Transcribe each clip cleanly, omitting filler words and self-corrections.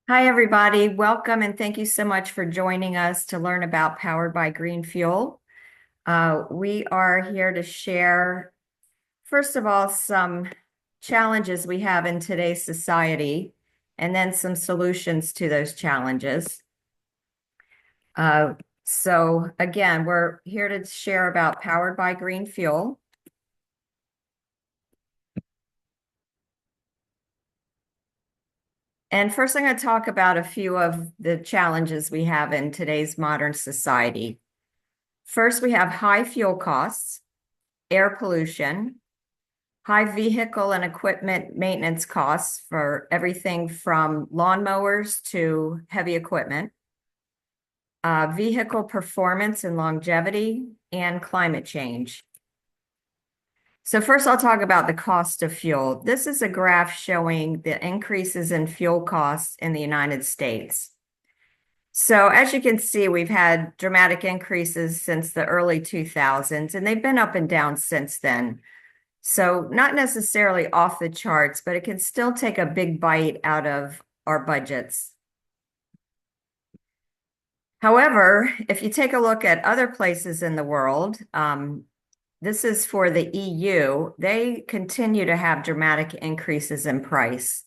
Hi, everybody. Welcome and thank you so much for joining us to learn about Powered by Green Fuel. We are here to share, first of all, some challenges we have in today's society, and then some solutions to those challenges. Uh, so again, we're here to share about Powered by Green Fuel. And first, I'm going to talk about a few of the challenges we have in today's modern society. First, we have high fuel costs, air pollution, high vehicle and equipment maintenance costs for everything from lawnmowers to heavy equipment, vehicle performance and longevity, and climate change. So first, I'll talk about the cost of fuel. This is a graph showing the increases in fuel costs in the United States. So as you can see, we've had dramatic increases since the early 2000s, and they've been up and down since then. So not necessarily off the charts, but it can still take a big bite out of our budgets. However, if you take a look at other places in the world, this is for the EU, they continue to have dramatic increases in price.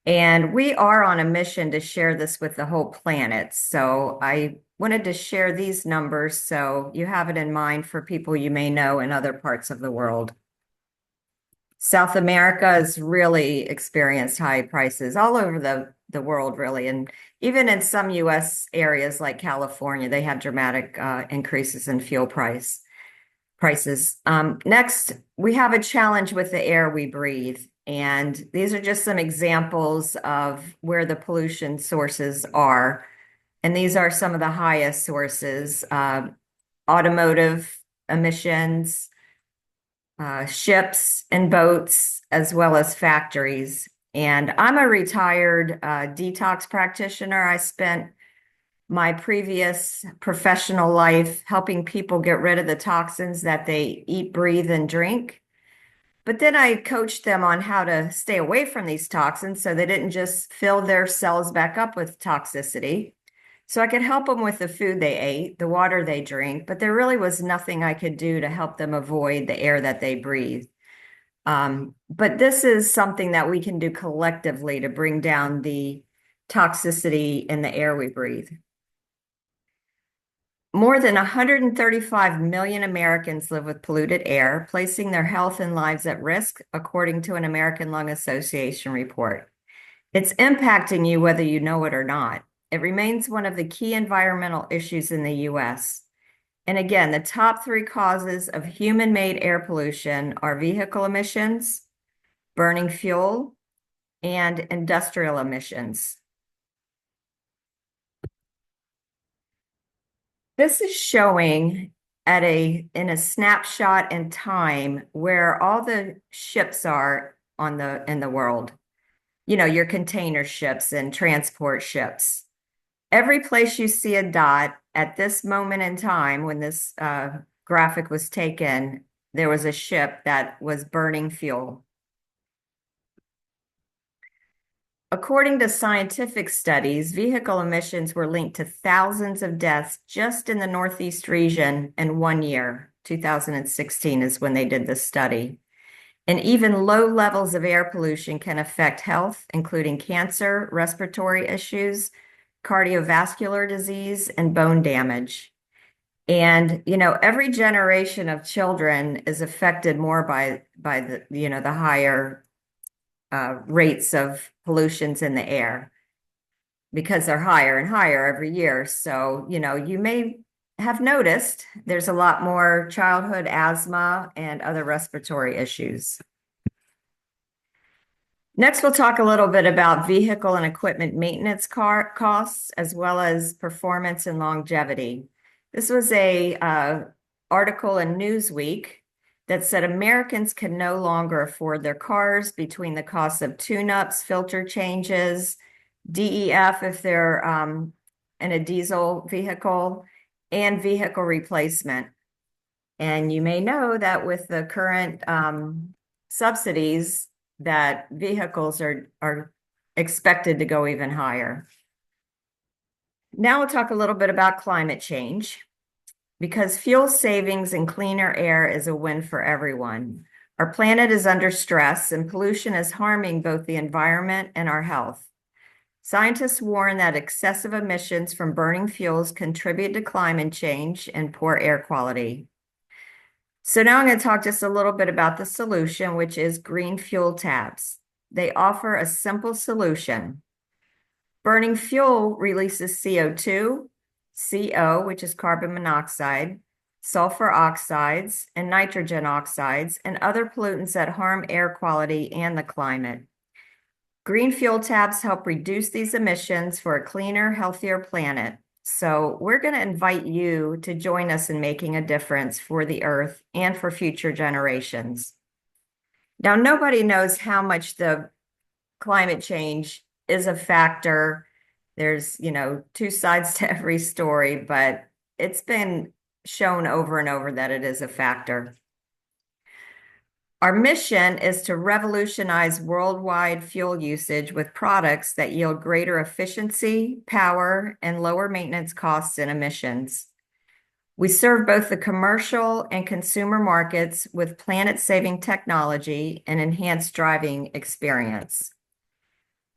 And we are on a mission to share this with the whole planet. So I wanted to share these numbers so you have it in mind for people you may know in other parts of the world. South America has really experienced high prices all over the world, really. And even in some US areas like California, they have dramatic increases in fuel prices. Next, we have a challenge with the air we breathe. And these are just some examples of where the pollution sources are. And these are some of the highest sources, automotive emissions, ships and boats, as well as factories. And I'm a retired detox practitioner. I spent my previous professional life helping people get rid of the toxins that they eat, breathe, and drink. But then I coached them on how to stay away from these toxins so they didn't just fill their cells back up with toxicity. So I could help them with the food they ate, the water they drink, but there really was nothing I could do to help them avoid the air that they breathe. But this is something that we can do collectively to bring down the toxicity in the air we breathe. More than 135 million Americans live with polluted air, placing their health and lives at risk, according to an American Lung Association report. It's impacting you whether you know it or not. It remains one of the key environmental issues in the US. And again, the top three causes of human-made air pollution are vehicle emissions, burning fuel, and industrial emissions. This is showing in a snapshot in time where all the ships are in the world. You know, your container ships and transport ships. Every place you see a dot at this moment in time when this graphic was taken, there was a ship that was burning fuel. According to scientific studies, vehicle emissions were linked to thousands of deaths just in the Northeast region in 1 year. 2016 is when they did this study. And even low levels of air pollution can affect health, including cancer, respiratory issues, cardiovascular disease, and bone damage. And, you know, every generation of children is affected more by the higher rates of pollutions in the air because they're higher and higher every year. So, you know, you may have noticed there's a lot more childhood asthma and other respiratory issues. Next, we'll talk a little bit about vehicle and equipment maintenance costs, as well as performance and longevity. This was a article in Newsweek that said Americans can no longer afford their cars between the costs of tune-ups, filter changes, DEF if they're in a diesel vehicle, and vehicle replacement. And you may know that with the current subsidies, that vehicles are expected to go even higher. Now we'll talk a little bit about climate change, because fuel savings and cleaner air is a win for everyone. Our planet is under stress, and pollution is harming both the environment and our health. Scientists warn that excessive emissions from burning fuels contribute to climate change and poor air quality. So now I'm going to talk just a little bit about the solution, which is green fuel tabs. They offer a simple solution. Burning fuel releases CO2, CO, which is carbon monoxide, sulfur oxides, and nitrogen oxides, and other pollutants that harm air quality and the climate. Green fuel tabs help reduce these emissions for a cleaner, healthier planet. So we're going to invite you to join us in making a difference for the Earth and for future generations. Now, nobody knows how much the climate change is a factor. There's, two sides to every story, but it's been shown over and over that it is a factor. Our mission is to revolutionize worldwide fuel usage with products that yield greater efficiency, power, and lower maintenance costs and emissions. We serve both the commercial and consumer markets with planet-saving technology and enhanced driving experience.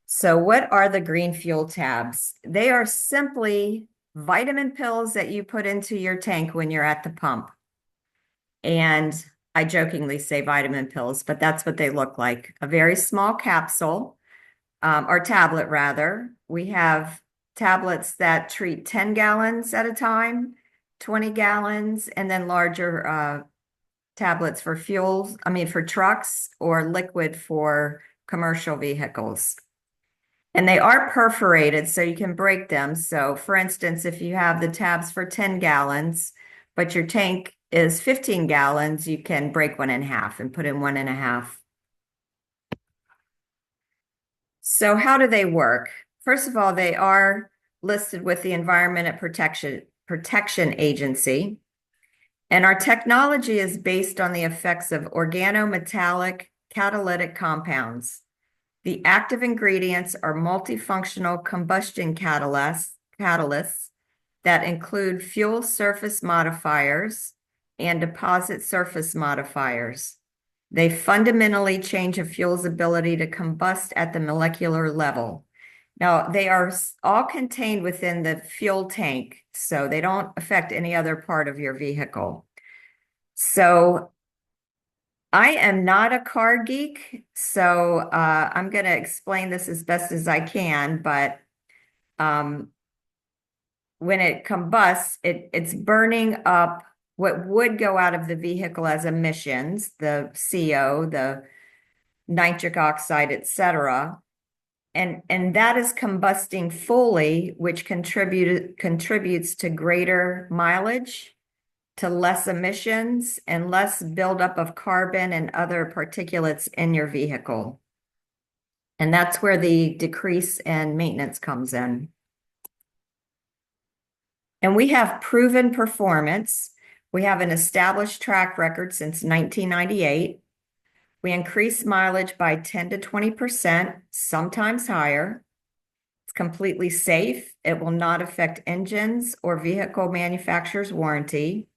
So what are the green fuel tabs? They are simply vitamin pills that you put into your tank when you're at the pump. And I jokingly say vitamin pills, but that's what they look like. A very small capsule, or tablet rather. We have tablets that treat 10 gallons at a time, 20 gallons, and then larger tablets for for trucks, or liquid for commercial vehicles. And they are perforated so you can break them. So for instance, if you have the tabs for 10 gallons, but your tank is 15 gallons, you can break one in half and put in 1.5. So how do they work? First of all, they are listed with the Environmental Protection Agency. And our technology is based on the effects of organometallic catalytic compounds. The active ingredients are multifunctional combustion catalysts that include fuel surface modifiers and deposit surface modifiers. They fundamentally change a fuel's ability to combust at the molecular level. Now, they are all contained within the fuel tank, so they don't affect any other part of your vehicle. So I am not a car geek, so I'm going to explain this as best as I can, but when it combusts, it's burning up what would go out of the vehicle as emissions, the CO, the nitric oxide, etc. And that is combusting fully, which contributes to greater mileage, to less emissions, and less buildup of carbon and other particulates in your vehicle. And that's where the decrease in maintenance comes in. And we have proven performance. We have an established track record since 1998. We increase mileage by 10 to 20%, sometimes higher. It's completely safe. It will not affect engines or vehicle manufacturer's warranty.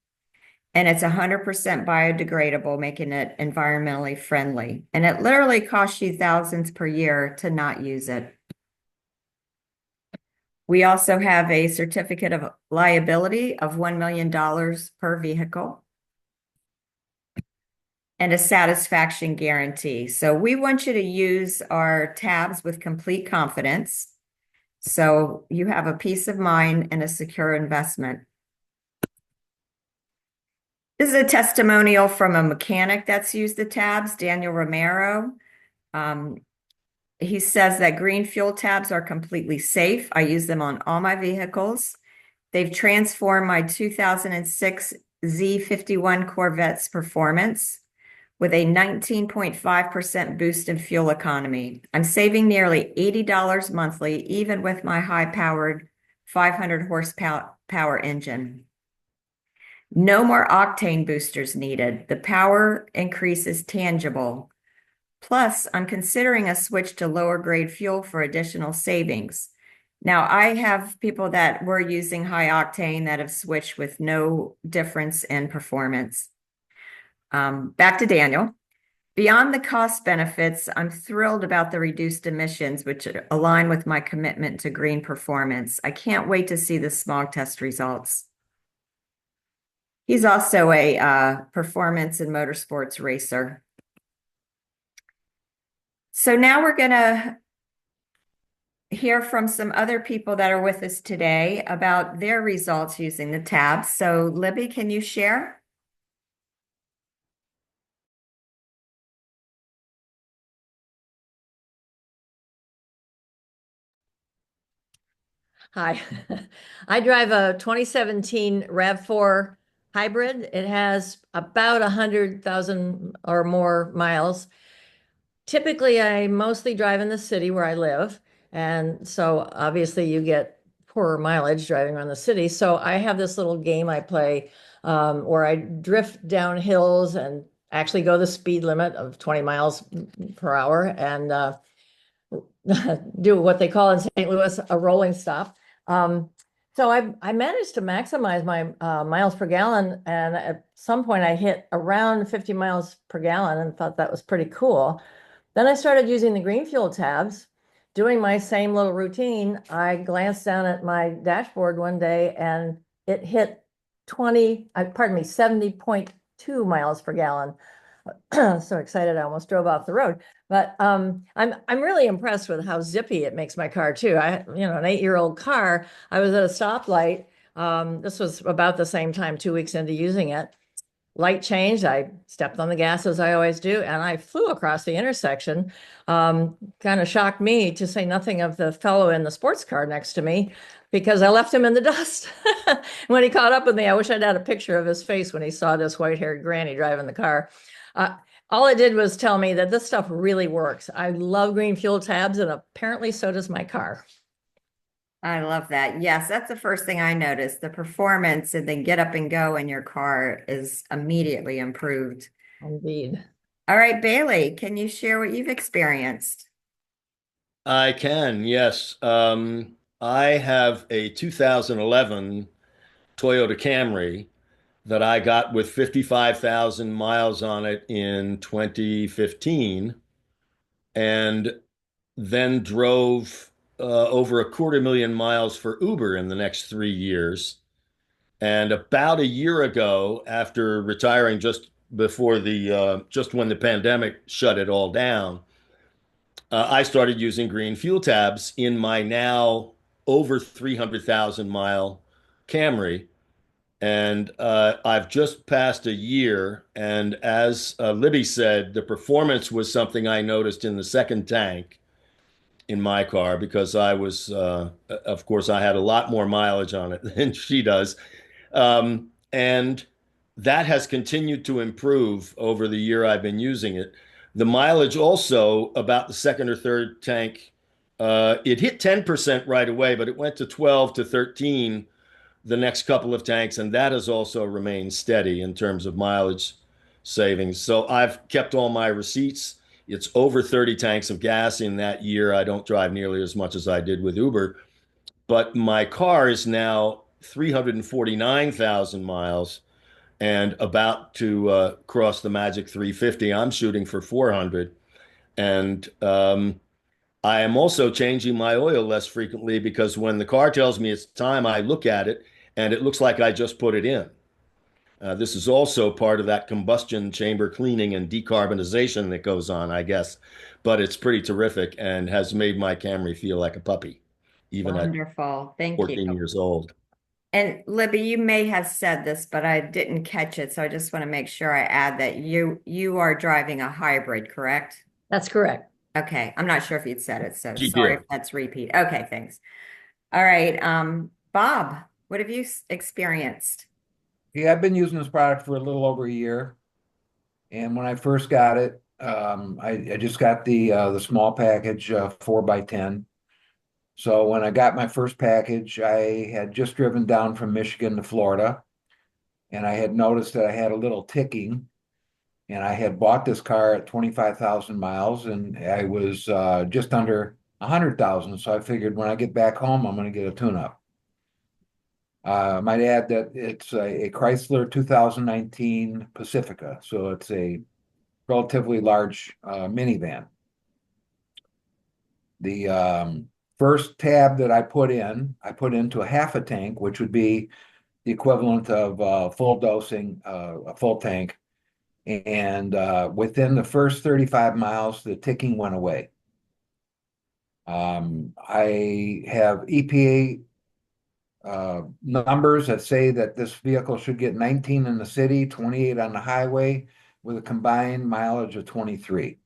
And it's 100% biodegradable, making it environmentally friendly. And it literally costs you thousands per year to not use it. We also have a certificate of liability of $1 million per vehicle and a satisfaction guarantee. So we want you to use our tabs with complete confidence, so you have a peace of mind and a secure investment. This is a testimonial from a mechanic that's used the tabs, Daniel Romero. He says that green fuel tabs are completely safe. I use them on all my vehicles. They've transformed my 2006 Z51 Corvette's performance with a 19.5% boost in fuel economy. I'm saving nearly $80 monthly, even with my high-powered 500 horsepower engine. No more octane boosters needed. The power increase is tangible. Plus, I'm considering a switch to lower grade fuel for additional savings. Now, I have people that were using high octane that have switched with no difference in performance. Back to Daniel. Beyond the cost benefits, I'm thrilled about the reduced emissions, which align with my commitment to green performance. I can't wait to see the smog test results. He's also a performance and motorsports racer. So now we're going to hear from some other people that are with us today about their results using the tabs. So Libby, can you share? Hi, I drive a 2017 RAV4 hybrid. It has about 100,000 or more miles. Typically, I mostly drive in the city where I live. And so obviously you get poorer mileage driving around the city. So I have this little game I play where I drift down hills and actually go the speed limit of 20 miles per hour and do what they call in St. Louis a rolling stop. Um, so I managed to maximize my miles per gallon, and at some point I hit around 50 miles per gallon and thought that was pretty cool. Then I started using the green fuel tabs, doing my same little routine. I glanced down at my dashboard one day and it hit 70.2 miles per gallon. So excited I almost drove off the road. But I'm really impressed with how zippy it makes my car too. An 8-year-old car. I was at a stoplight. This was about the same time, 2 weeks into using it. Light changed. I stepped on the gas as I always do, and I flew across the intersection. Kind of shocked me, to say nothing of the fellow in the sports car next to me, because I left him in the dust. When he caught up with me, I wish I'd had a picture of his face when he saw this white-haired granny driving the car. Uh, all it did was tell me that this stuff really works. I love green fuel tabs, and apparently so does my car. I love that. Yes, that's the first thing I noticed. The performance and then get up and go in your car is immediately improved. Indeed. All right, Bailey, can you share what you've experienced? I can, yes. I have a 2011 Toyota Camry that I got with 55,000 miles on it in 2015 and then drove over 250,000 miles for Uber in the next 3 years. And about a year ago, after retiring just before just when the pandemic shut it all down, I started using green fuel tabs in my now over 300,000 mile Camry. And I've just passed a year. And as Libby said, the performance was something I noticed in the second tank in my car because of course, I had a lot more mileage on it than she does. And that has continued to improve over the year I've been using it. The mileage also, about the second or third tank, it hit 10% right away, but it went to 12 to 13 the next couple of tanks, and that has also remained steady in terms of mileage savings. So I've kept all my receipts. It's over 30 tanks of gas in that year. I don't drive nearly as much as I did with Uber, but my car is now 349,000 miles and about to cross the magic 350. I'm shooting for 400. And I am also changing my oil less frequently because when the car tells me it's time, I look at it and it looks like I just put it in. This is also part of that combustion chamber cleaning and decarbonization that goes on, I guess. But it's pretty terrific and has made my Camry feel like a puppy, even at Wonderful. Thank you. 14 years old. And Libby, you may have said this, but I didn't catch it, so I just want to make sure I add that you are driving a hybrid, correct? That's correct. Okay, I'm not sure if you'd said it, so She sorry if did. that's repeat. Okay, thanks. All right, Bob, what have you experienced? Yeah, I've been using this product for a little over a year. And when I first got it, I just got the small package, 4x10. So when I got my first package, I had just driven down from Michigan to Florida, and I had noticed that I had a little ticking. And I had bought this car at 25,000 miles, and I was just under 100,000. So I figured when I get back home, I'm going to get a tune-up. I might add that it's a Chrysler 2019 Pacifica, so it's a relatively large minivan. The first tab that I put into a half a tank, which would be the equivalent of full dosing, a full tank. And within the first 35 miles, the ticking went away. I have EPA numbers that say that this vehicle should get 19 in the city, 28 on the highway, with a combined mileage of 23.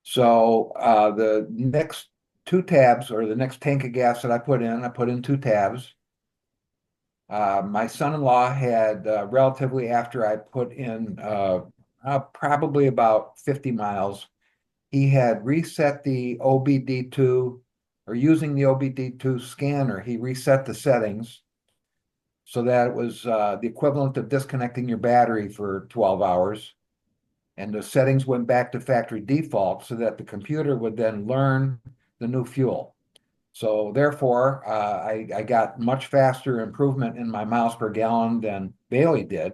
So the next two tabs, or the next tank of gas that I put in two tabs. My son-in-law had relatively after I put in probably about 50 miles, he had reset the OBD2, or using the OBD2 scanner, he reset the settings so that it was the equivalent of disconnecting your battery for 12 hours. And the settings went back to factory default so that the computer would then learn the new fuel. So therefore, I got much faster improvement in my miles per gallon than Bailey did,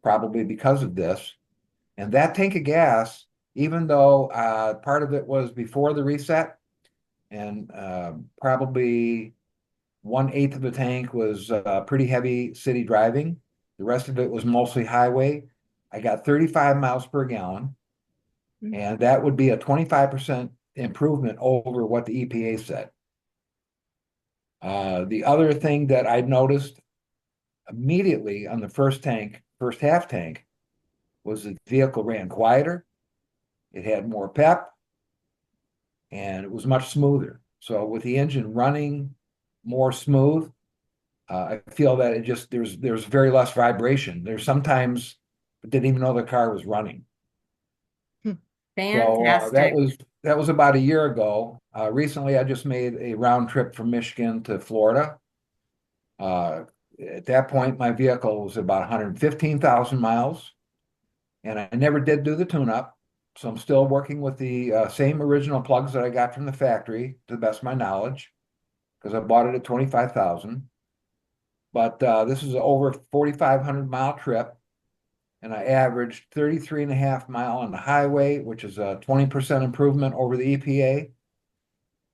probably because of this. And that tank of gas, even though part of it was before the reset, and probably 1/8 of the tank was pretty heavy city driving, the rest of it was mostly highway. I got 35 miles per gallon, and that would be a 25% improvement over what the EPA said. The other thing that I noticed immediately on the first half tank, was the vehicle ran quieter, it had more pep, and it was much smoother. So with the engine running more smooth, I feel that it just there's very less vibration. There's sometimes I didn't even know the car was running. So Fantastic. that was about a year ago. Recently, I just made a round trip from Michigan to Florida. At that point, my vehicle was about 115,000 miles, and I never did do the tune-up. So I'm still working with the same original plugs that I got from the factory, to the best of my knowledge, because I bought it at 25,000. But this is an over 4,500 mile trip, and I averaged 33 and a half mile on the highway, which is a 20% improvement over the EPA.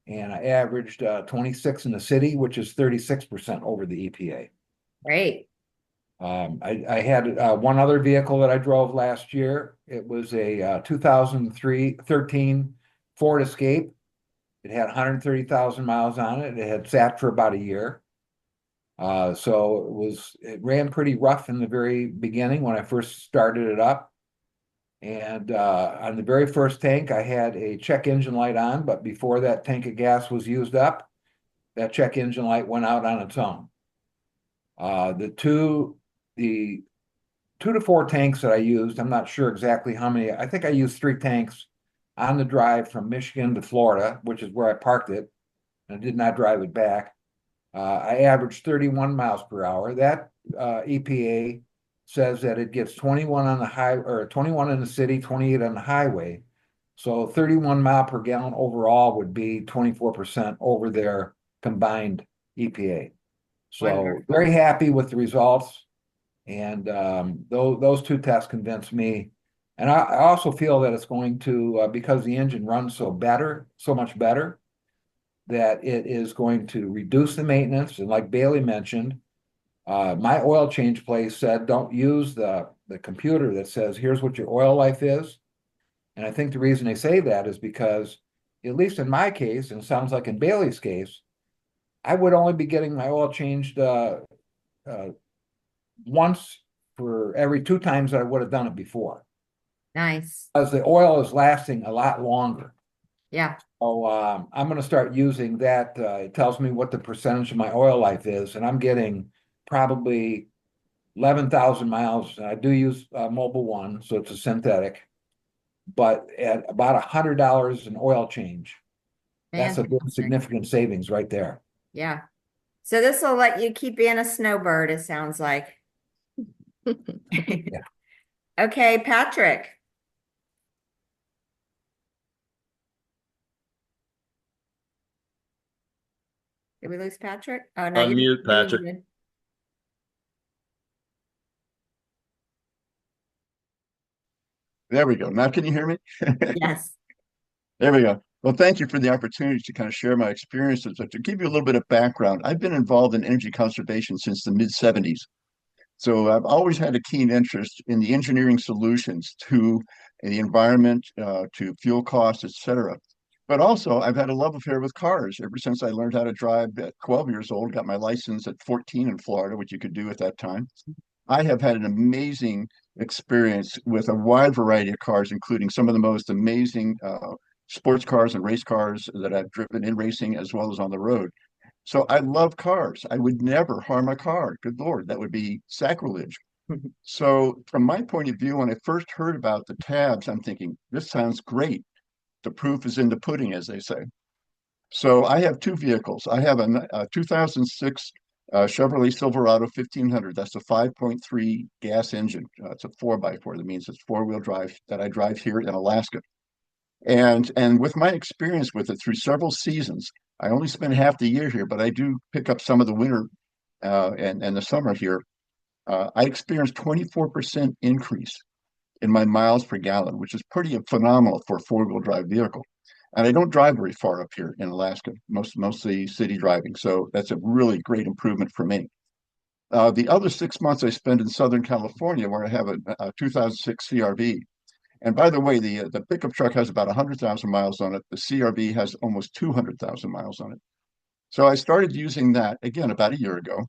And I averaged 26 in the city, which is 36% over the EPA. Great. I had one other vehicle that I drove last year. It was a 2013 Ford Escape. It had 130,000 miles on it. It had sat for about a year. So it ran pretty rough in the very beginning when I first started it up. And on the very first tank, I had a check engine light on, but before that tank of gas was used up, that check engine light went out on its own. The two to four tanks that I used, I'm not sure exactly how many. I think I used 3 tanks on the drive from Michigan to Florida, which is where I parked it, and I did not drive it back. I averaged 31 miles per hour. That EPA says that it gets 21 on the or 21 in the city, 28 on the highway. So 31 mile per gallon overall would be 24% over their combined EPA. So Wonderful. very happy with the results. And those two tests convinced me. And I also feel that it's going to, because the engine runs so much better, that it is going to reduce the maintenance. And like Bailey mentioned, my oil change place said, don't use the computer that says, here's what your oil life is. And I think the reason they say that is because, at least in my case, and it sounds like in Bailey's case, I would only be getting my oil changed once for every 2 times that I would have done it before. Nice. Because the oil is lasting a lot longer. Yeah. So I'm going to start using that. It tells me what the percentage of my oil life is, and I'm getting probably 11,000 miles. I do use Mobile One, so it's a synthetic, but at about $100 an oil change, that's a big Fantastic. significant savings right there. Yeah. So this will let you keep being a snowbird, it sounds like. Yeah. Okay, Patrick. Did we lose Patrick? Oh, no, Unmute, you're Patrick. muted. There we go. Now can you hear me? Yes. There we go. Well, thank you for the opportunity to kind of share my experiences. But to give you a little bit of background, I've been involved in energy conservation since the mid 70s. So I've always had a keen interest in the engineering solutions to the environment, to fuel costs, et cetera. But also, I've had a love affair with cars ever since I learned how to drive at 12 years old, got my license at 14 in Florida, which you could do at that time. I have had an amazing experience with a wide variety of cars, including some of the most amazing sports cars and race cars that I've driven in racing as well as on the road. So I love cars. I would never harm a car. Good Lord, that would be sacrilege. So, from my point of view, when I first heard about the tabs, I'm thinking, this sounds great. The proof is in the pudding, as they say. So I have two vehicles. I have a 2006 Chevrolet Silverado 1500. That's a 5.3 gas engine. It's a 4x4. That means it's four-wheel drive that I drive here in Alaska. And with my experience with it through several seasons, I only spend half the year here, but I do pick up some of the winter and the summer here. I experienced 24% increase in my miles per gallon, which is pretty phenomenal for a four-wheel drive vehicle. And I don't drive very far up here in Alaska, mostly city driving. So that's a really great improvement for me. The other 6 months I spend in Southern California, where I have a 2006 CRV. And by the way, the pickup truck has about 100,000 miles on it. The CRV has almost 200,000 miles on it. So I started using that again about a year ago.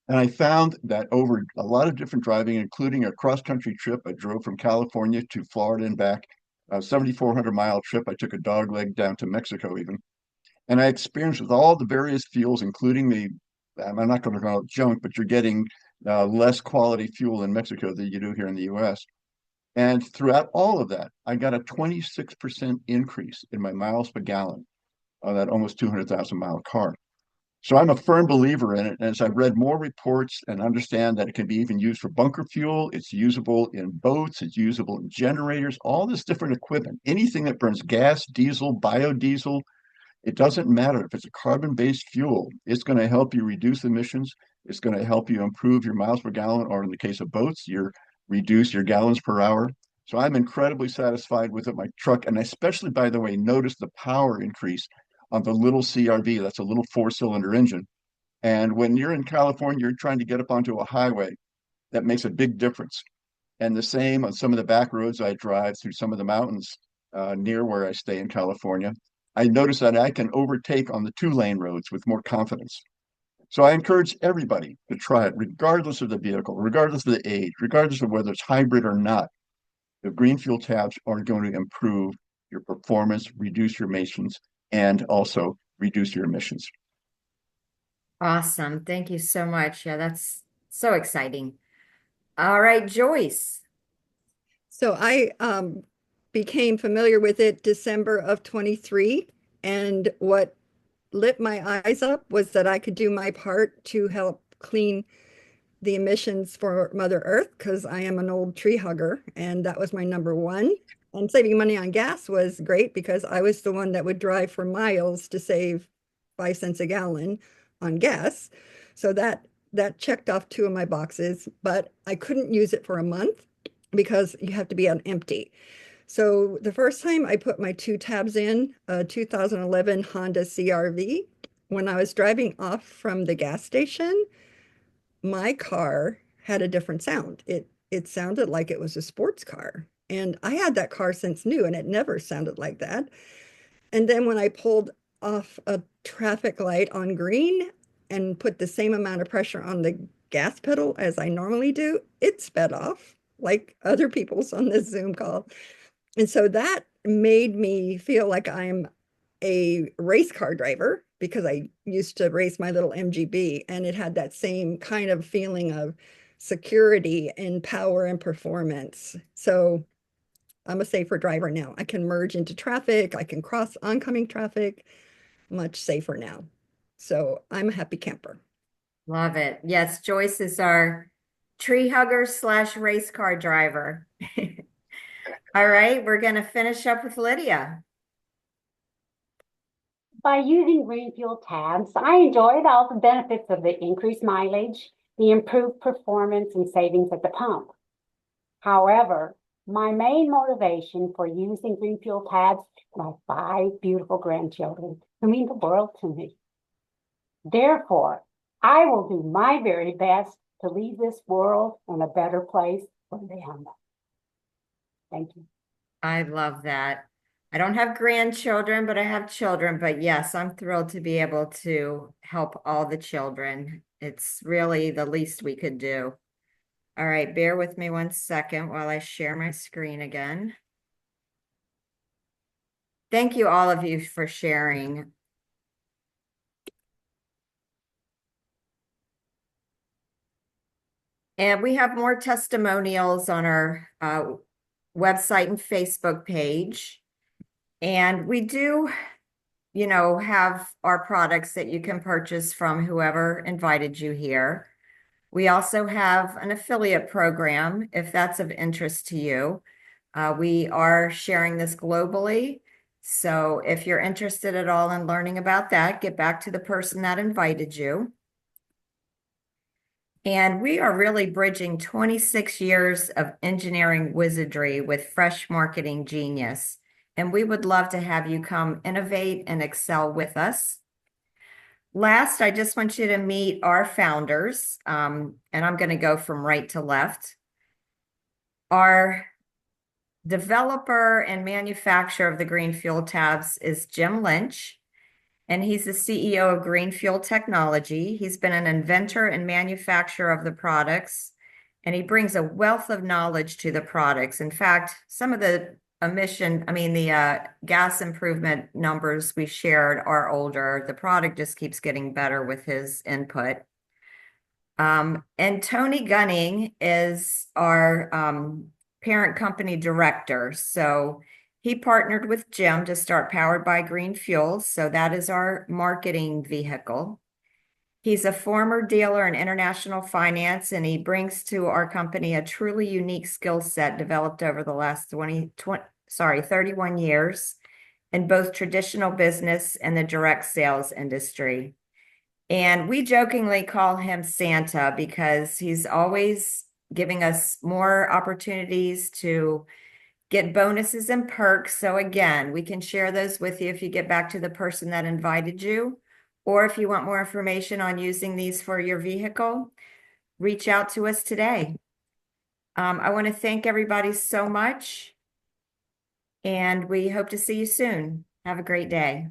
And I found that over a lot of different driving, including a cross country trip, I drove from California to Florida and back, a 7,400-mile trip. I took a dog leg down to Mexico even. And I experienced with all the various fuels, including I'm not going to call it junk, but you're getting less quality fuel in Mexico than you do here in the US. And throughout all of that, I got a 26% increase in my miles per gallon on that almost 200,000-mile car. So I'm a firm believer in it. As I've read more reports and understand that it can be even used for bunker fuel, it's usable in boats, it's usable in generators, all this different equipment, anything that burns gas, diesel, biodiesel, it doesn't matter if it's a carbon-based fuel. It's going to help you reduce emissions. It's going to help you improve your miles per gallon, or in the case of boats, reduce your gallons per hour. So I'm incredibly satisfied with it. My truck, and I especially, by the way, noticed the power increase on the little CRV. That's a little four-cylinder engine. And when you're in California, you're trying to get up onto a highway, that makes a big difference. And the same on some of the back roads I drive through some of the mountains near where I stay in California. I notice that I can overtake on the two-lane roads with more confidence. So I encourage everybody to try it, regardless of the vehicle, regardless of the age, regardless of whether it's hybrid or not. The green fuel tabs are going to improve your performance, reduce your emissions, and also reduce your emissions. Awesome. Thank you so much. Yeah, that's so exciting. All right, Joyce. So I became familiar with it December of 23. And what lit my eyes up was that I could do my part to help clean the emissions for Mother Earth because I am an old tree hugger, and that was my number one. And saving money on gas was great because I was the one that would drive for miles to save 5 cents a gallon on gas. So that checked off two of my boxes, but I couldn't use it for a month because you have to be on empty. So the first time I put my two tabs in, a 2011 Honda CRV, when I was driving off from the gas station, my car had a different sound. It sounded like it was a sports car. And I had that car since new, and it never sounded like that. And then when I pulled off a traffic light on green and put the same amount of pressure on the gas pedal as I normally do, it sped off like other people's on this Zoom call. And so that made me feel like I'm a race car driver because I used to race my little MGB, and it had that same kind of feeling of security and power and performance. So I'm a safer driver now. I can merge into traffic. I can cross oncoming traffic much safer now. So I'm a happy camper. Love it. Yes, Joyce is our tree hugger / race car driver. All right, we're going to finish up with Lydia. By using green fuel tabs, I enjoyed all the benefits of the increased mileage, the improved performance, and savings at the pump. However, my main motivation for using green fuel tabs are my 5 beautiful grandchildren who mean the world to me. Therefore, I will do my very best to leave this world in a better place for them. Thank you. I love that. I don't have grandchildren, but I have children. But yes, I'm thrilled to be able to help all the children. It's really the least we could do. All right, bear with me 1 second while I share my screen again. Thank you, all of you, for sharing. And we have more testimonials on our website and Facebook page. And we do, have our products that you can purchase from whoever invited you here. We also have an affiliate program, if that's of interest to you. We are sharing this globally. So if you're interested at all in learning about that, get back to the person that invited you. And we are really bridging 26 years of engineering wizardry with fresh marketing genius. And we would love to have you come innovate and excel with us. Last, I just want you to meet our founders, and I'm going to go from right to left. Our developer and manufacturer of the green fuel tabs is Jim Lynch, and he's the CEO of Green Fuel Technology. He's been an inventor and manufacturer of the products, and he brings a wealth of knowledge to the products. In fact, some of the gas improvement numbers we shared are older. The product just keeps getting better with his input. And Tony Gunning is our parent company director. So he partnered with Jim to start Powered by Green Fuels. So that is our marketing vehicle. He's a former dealer in international finance, and he brings to our company a truly unique skill set developed over the last 31 years in both traditional business and the direct sales industry. And we jokingly call him Santa because he's always giving us more opportunities to get bonuses and perks. So again, we can share those with you if you get back to the person that invited you, or if you want more information on using these for your vehicle, reach out to us today. I want to thank everybody so much, and we hope to see you soon. Have a great day.